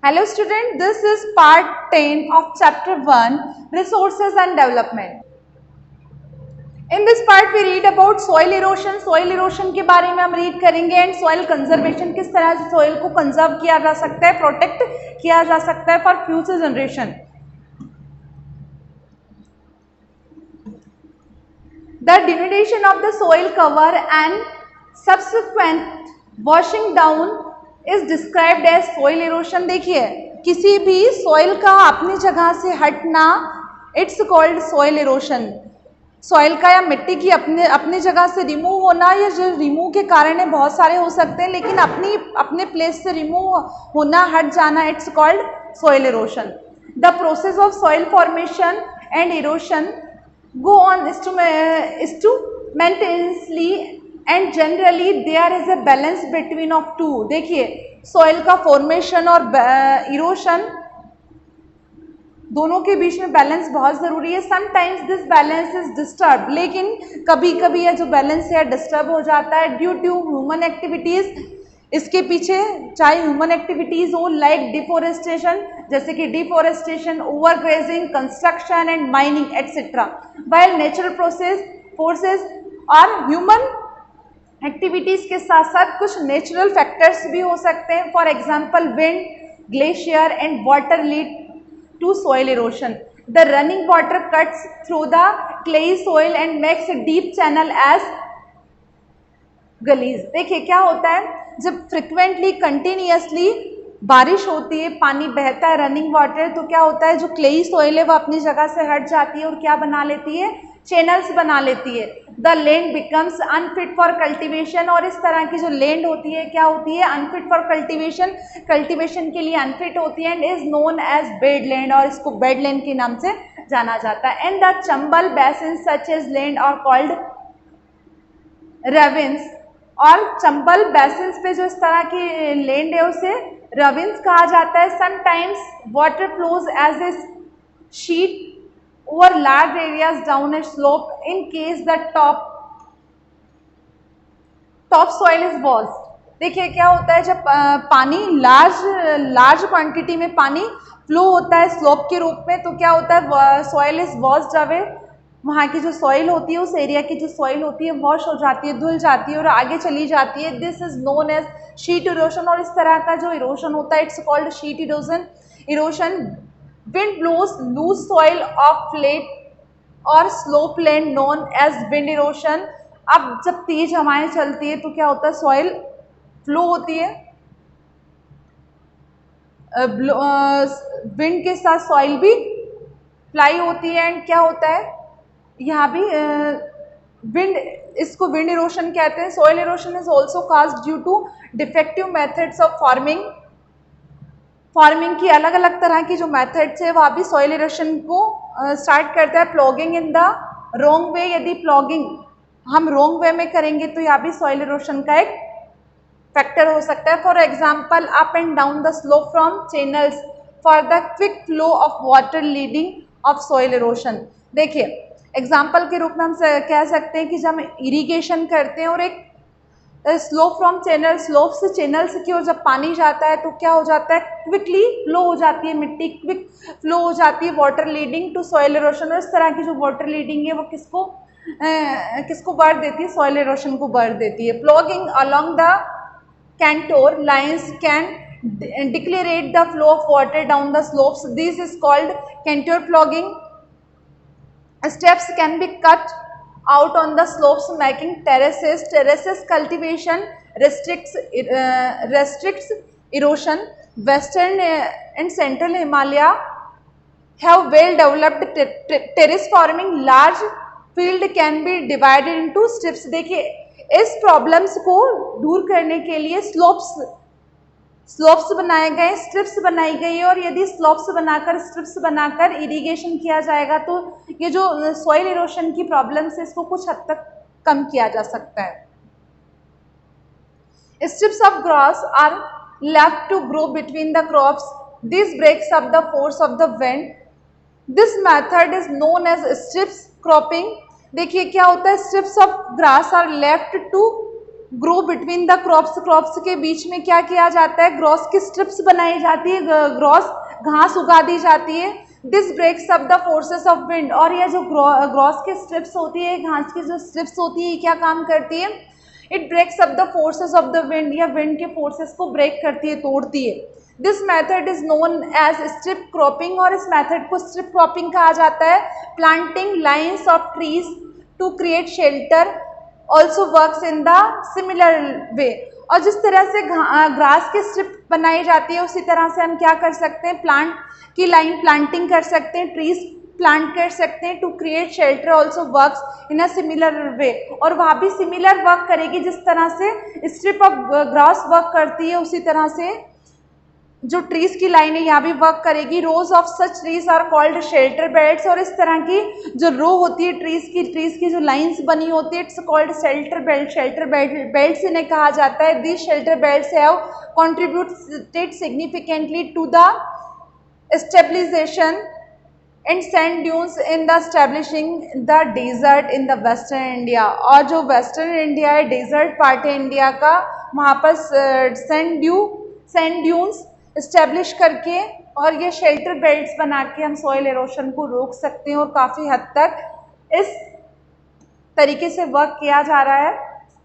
Hello student, this is part 10 of chapter 1 resources and development. In this part we read about soil erosion. Soil erosion के बारे में हम read करेंगे and soil conservation, किस तरह से soil को कंजर्व किया जा सकता है, प्रोटेक्ट किया जा सकता है for future generation. The denudation of the soil cover and subsequent washing down is described as soil erosion. देखिए, किसी भी सोइल का अपनी जगह से हटना, it's called soil erosion. Soil का या मिट्टी की अपनी जगह से रिमूव होना, या जो रिमूव के कारण है बहुत सारे हो सकते हैं, लेकिन अपने प्लेस से रिमूव होना, हट जाना, it's called soil erosion. The process of soil formation and erosion go on instrumentally and generally there is a balance between of two. देखिए, सॉइल का फॉर्मेशन और इरोशन दोनों के बीच में बैलेंस बहुत ज़रूरी है. Sometimes this balance is disturb, लेकिन कभी कभी यह जो बैलेंस है डिस्टर्ब हो जाता है ड्यू टू ह्यूमन एक्टिविटीज़. इसके पीछे चाहे ह्यूमन एक्टिविटीज़ हो, लाइक डिफोरेस्टेशन, जैसे कि deforestation, overgrazing, construction and mining etcetera. While natural forces और ह्यूमन एक्टिविटीज़ के साथ साथ कुछ नेचुरल फैक्टर्स भी हो सकते हैं. For example wind, glacier and water lead to soil erosion. The running water cuts through the clayey soil and makes a deep channel as gullies. देखिए क्या होता है, जब फ्रिक्वेंटली कंटिन्यूसली बारिश होती है, पानी बहता है, रनिंग वाटर, तो क्या होता है, जो क्लेई सोइल है वो अपनी जगह से हट जाती है और क्या बना लेती है, चैनल्स बना लेती है. The land becomes unfit for cultivation. और इस तरह की जो लैंड होती है क्या होती है, अनफिट फॉर कल्टीवेशन, कल्टीवेशन के लिए अनफिट होती है, and is known as bad land, और इसको बेड लैंड के नाम से जाना जाता है. And the Chambal basin such as land are called ravines. और चंबल बेसिन्स पे जो इस तरह की लैंड है उसे रेविन्स कहा जाता है. Sometimes water flows as a sheet over large areas down a slope in case the top soil is washed. देखिए क्या होता है, जब पानी लार्ज क्वांटिटी में पानी फ्लो होता है स्लोप के रूप में, तो क्या होता है, सॉइल इज वॉश्ड अवे. वहाँ की जो सॉइल होती है, उस एरिया की जो सॉइल होती है वॉश हो जाती है, धुल जाती है और आगे चली जाती है. This is known as sheet erosion. और इस तरह का जो इरोशन होता है it's called sheet erosion. Wind blows loose soil of flat और slope land known as wind erosion. अब जब तेज हवाएं चलती है तो क्या होता है, सॉइल फ्लो होती है, विंड के साथ सॉइल भी फ्लाई होती है, एंड क्या होता है यहाँ भी विंड, इसको विंड इरोशन कहते हैं. Soil erosion is also caused due to defective methods of farming की अलग अलग तरह की जो मेथड्स है वहाँ भी सॉइल इरोशन को स्टार्ट करता है. Plogging in the wrong way, यदि प्लॉगिंग हम रॉन्ग वे में करेंगे तो यहाँ भी सॉइल इरोशन का एक फैक्टर हो सकता है. For example up and down the slope from channels for the quick flow of water leading of soil erosion. देखिए, एग्जाम्पल के रूप में हम कह सकते हैं कि जब हम इरीगेशन करते हैं और एक स्लोप फ्रॉम चैनल, स्लोप से चैनल्स की ओर जब पानी जाता है तो क्या हो जाता है, क्विकली फ्लो हो जाती है मिट्टी, क्विक फ्लो हो जाती है, water leading to soil erosion. और इस तरह की जो वाटर लीडिंग है वो किसको बर्थ देती है, सॉइल इरोशन को बर्थ देती है. Ploughing along the contour lines can decelerate the flow of water down the slopes. This is called contour ploughing. Steps can be cut out on the slopes making terraces. Terraces cultivation restricts erosion. Western and central Himalaya have well developed terrace farming. Large field can be divided into strips. देखिए, इस problems को दूर करने के लिए slopes बनाए गए, strips बनाई गई है. और यदि स्ट्रिप्स बनाकर इरिगेशन किया जाएगा तो ये जो सॉइल इरोशन की प्रॉब्लम्स है इसको कुछ हद तक कम किया जा सकता है. Strips of grass are left to grow between the crops. This breaks up the force of the wind. This method is known as strips cropping. देखिए क्या होता है, strips of grass are left to grow between the crops, crops के बीच में क्या किया जाता है, ग्रॉस की स्ट्रिप्स बनाई जाती है, ग्रॉस घास उगा दी जाती है। This breaks up the forces of wind, और यह जो ग्रॉस की स्ट्रिप्स होती है, घास की जो स्ट्रिप्स होती है, क्या काम करती है, it breaks up the forces of the wind, या विंड के फोर्सेस को ब्रेक करती है, तोड़ती है। This method is known as strip cropping, और इस मेथड को स्ट्रिप क्रॉपिंग कहा जाता है। Planting lines of trees to create shelter also works in the similar way, और जिस तरह से ग्रास की स्ट्रिप बनाई जाती है, उसी तरह से हम क्या कर सकते हैं, प्लांट की लाइन प्लांटिंग कर सकते हैं, ट्रीज प्लांट कर सकते हैं। To create shelter also works in a similar way, और वहाँ भी सिमिलर वर्क करेगी, जिस तरह से स्ट्रिप ऑफ ग्रास वर्क करती है, उसी तरह से जो ट्रीज की लाइन है यहाँ भी वर्क करेगी। Rows of such trees are called shelter belts, और इस तरह की जो रो होती है ट्रीज की जो लाइंस बनी होती है, it's called shelter belt, shelter belts इन्हें कहा जाता है। These shelter belts have contributed significantly to the stabilisation and sand dunes in the establishing the desert in the western India, और जो वेस्टर्न इंडिया है, डेजर्ट पार्ट है India का, वहाँ पर सैंड ड्यून्स इस्टेब्लिश करके और ये शेल्टर बेल्ट्स बना के हम सॉइल एरोशन को रोक सकते हैं, और काफ़ी हद तक इस तरीके से वर्क किया जा रहा है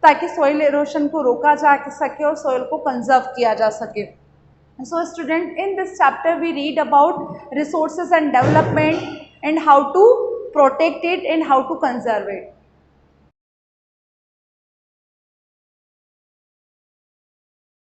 ताकि सॉइल एरोशन को रोका जा सके और सॉइल को कंजर्व किया जा सके। So student, in this chapter we read about resources and development and how to protect it and how to conserve it.